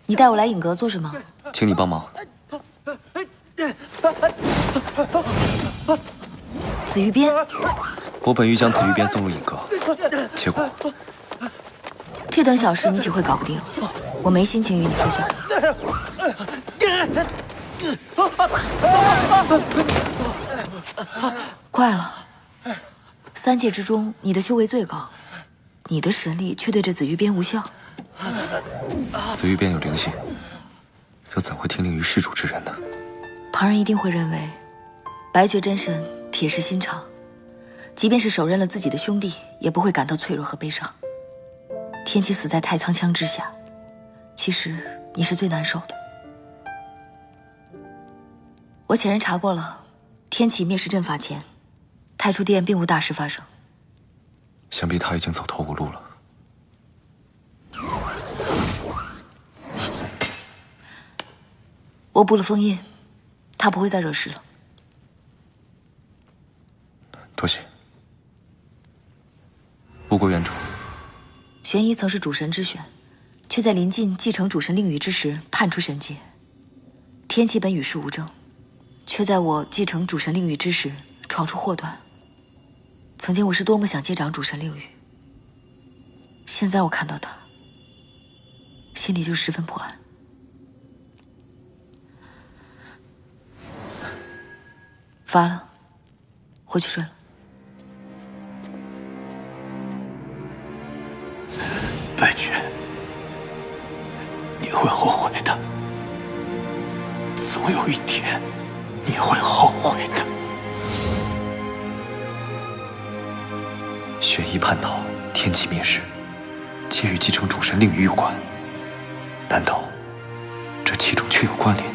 你带我来影阁做什么？请你帮忙。紫玉鞭，我本欲将紫玉鞭送入影阁，结果这等小事你岂会搞不定？我没心情与你说笑。怪了，三界之中，你的修为最高，你的神力却对这紫玉鞭无效。紫玉鞭有灵性，又怎会听令于施主之人呢？旁人一定会认为，白绝真神铁石心肠，即便是手刃了自己的兄弟，也不会感到脆弱和悲伤。天启死在太仓枪之下，其实你是最难受的。我遣人查过了，天启灭世阵法前，太初殿并无大事发生。想必他已经走投无路了。我布了封印，他不会再惹事了。多谢。吴国原主，玄一曾是主神之选，却在临近继承主神令宇之时叛出神界。天启本与世无争，却在我继承主神令宇之时闯出祸端。曾经我是多么想接掌主神令宇，现在我看到他，心里就十分不安。乏了，回去睡了。白绝，你会后悔的，总有一天你会后悔的。玄一叛逃，天启灭世，皆与继承主神令宇有关。难道这其中却有关联？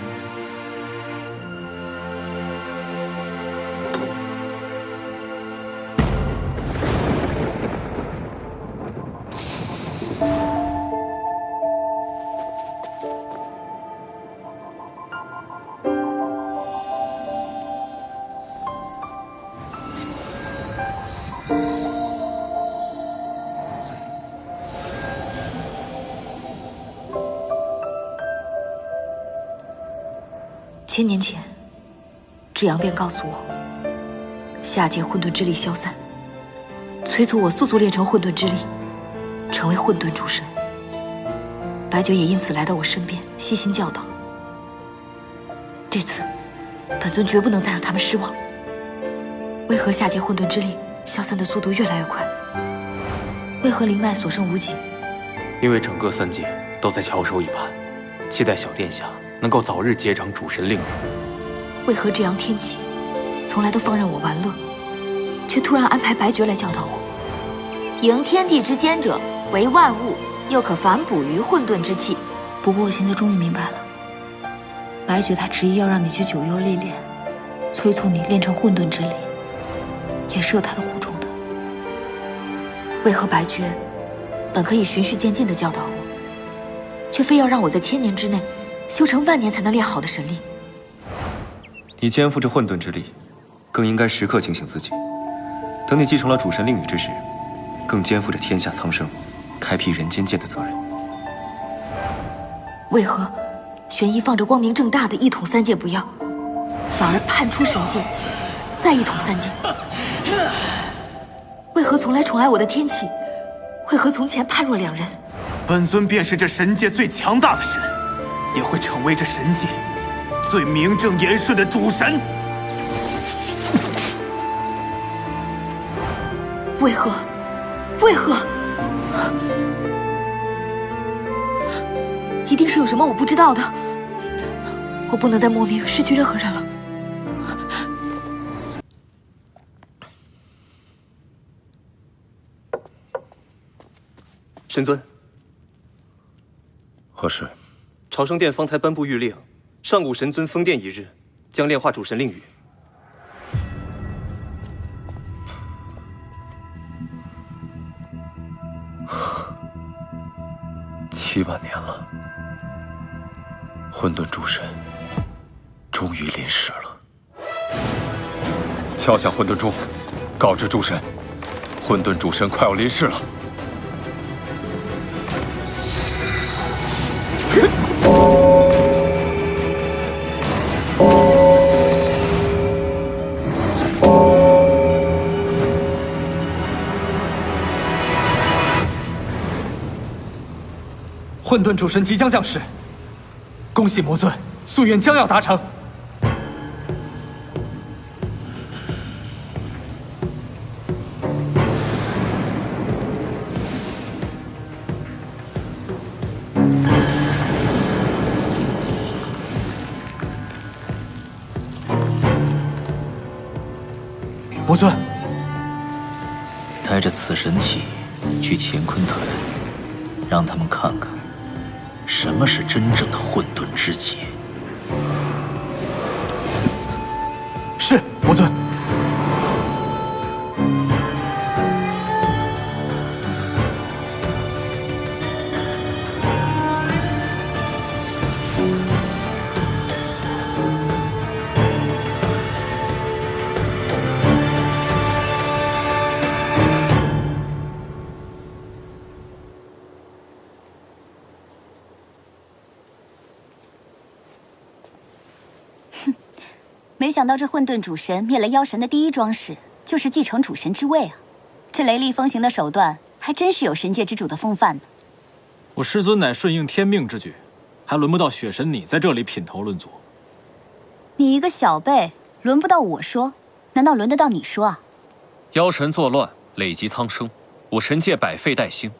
千年前，智阳便告诉我，下界混沌之力消散，催促我速速练成混沌之力，成为混沌主神。白绝也因此来到我身边，悉心教导。这次，本尊绝不能再让他们失望。为何下界混沌之力消散的速度越来越快？为何灵脉所剩无几？因为整个三界都在翘首以盼，期待小殿下能够早日接掌主神令宇。为何这样天启从来都放任我玩乐，却突然安排白绝来教导我？迎天地之间者，为万物，又可反哺于混沌之气。不过我现在终于明白了，白绝他执意要让你去九幽历练，催促你练成混沌之力，也是有他的苦衷的。为何白绝本可以循序渐进地教导我，却非要让我在千年之内修成万年才能练好的神力？你肩负着混沌之力，更应该时刻警醒自己。等你继承了主神令宇之时，更肩负着天下苍生、开辟人间界的责任。为何玄一放着光明正大的一统三界不要，反而叛出神界，再一统三界？为何从来宠爱我的天启，为何从前判若两人？本尊便是这神界最强大的神，也会成为这神界最名正言顺的主神。为何？为何？一定是有什么我不知道的，我不能再莫名失去任何人了。神尊，何事？朝圣殿方才颁布谕令，上古神尊封殿一日，将炼化主神令宇。7万年了，混沌主神终于临世了。敲响混沌钟，告知诸神，混沌主神快要临世了。混沌主神即将降世，恭喜魔尊，夙愿将要达成。魔尊，带着此神器去乾坤台，让他们看看什么是真正的混沌之劫。是，魔尊。没想到这混沌主神灭了妖神的第一桩事，就是继承主神之位啊！这雷厉风行的手段，还真是有神界之主的风范呢。我师尊乃顺应天命之举，还轮不到雪神你在这里品头论足。你一个小辈，轮不到我说，难道轮得到你说啊？妖神作乱，累及苍生，我神界百废待兴，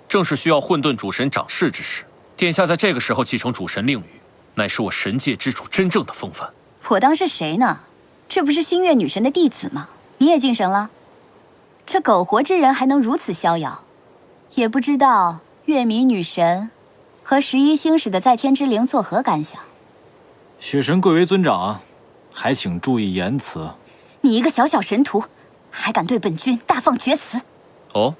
正是需要混沌主神掌事之时。殿下在这个时候继承主神令宇，乃是我神界之主真正的风范。我当是谁呢？这不是星月女神的弟子吗？你也晋升了？这苟活之人还能如此逍遥，也不知道月迷女神和11星矢的在天之灵作何感想？雪神贵为尊长，还请注意言辞。你一个小小神徒，还敢对本君大放厥词？哦，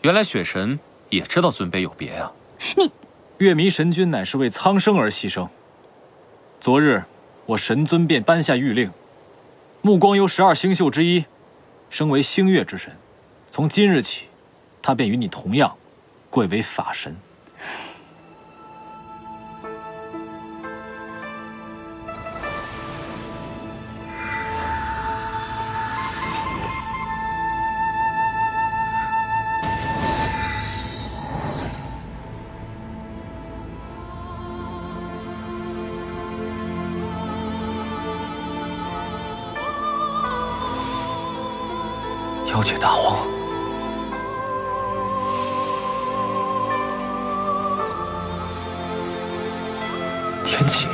原来雪神也知道尊卑有别啊！你月迷神君乃是为苍生而牺牲。昨日我神尊便颁下谕令，目光由12星宿之一升为星月之神，从今日起，他便与你同样，贵为法神。妖界大荒，天启，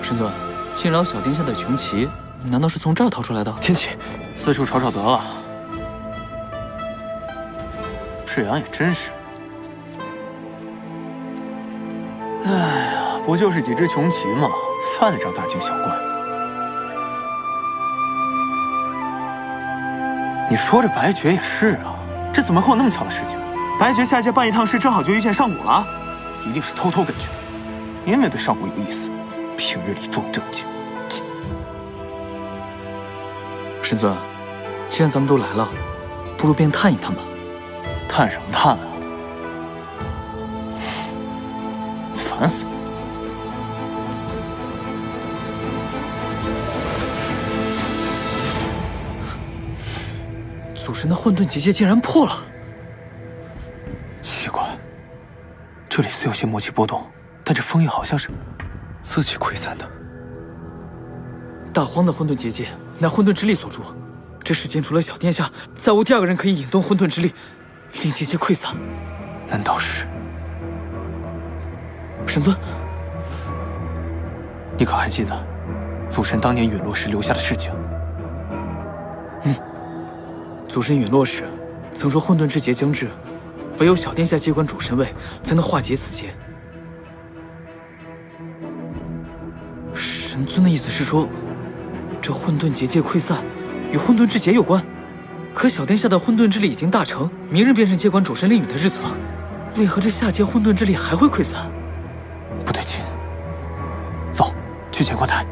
神尊，侵扰小殿下的穷奇，难道是从这儿逃出来的？天启，四处瞅瞅得了。赤阳也真是，哎呀，不就是几只穷奇吗？犯得着大惊小怪？你说这白绝也是啊，这怎么会有那么巧的事情？白绝下界办一趟事，正好就遇见上古了，一定是偷偷跟去，因为对上古有意思，平日里装正经。神尊，既然咱们都来了，不如便探一探吧。探什么探啊？烦死了！祖神的混沌结界竟然破了！奇怪，这里虽有些魔气波动，但这风也好像是自己溃散的。大荒的混沌结界乃混沌之力所铸，这世间除了小殿下，再无第二个人可以引动混沌之力，令结界溃散。难道是？神尊，你可还记得祖神当年陨落时留下的事情？祖神陨落时曾说混沌之劫将至，唯有小殿下接管主神位，才能化解此劫。神尊的意思是说，这混沌结界溃散与混沌之劫有关。可小殿下的混沌之力已经大成，明日便是接管主神令宇的日子了，为何这下界混沌之力还会溃散？不对劲，走，去乾坤台。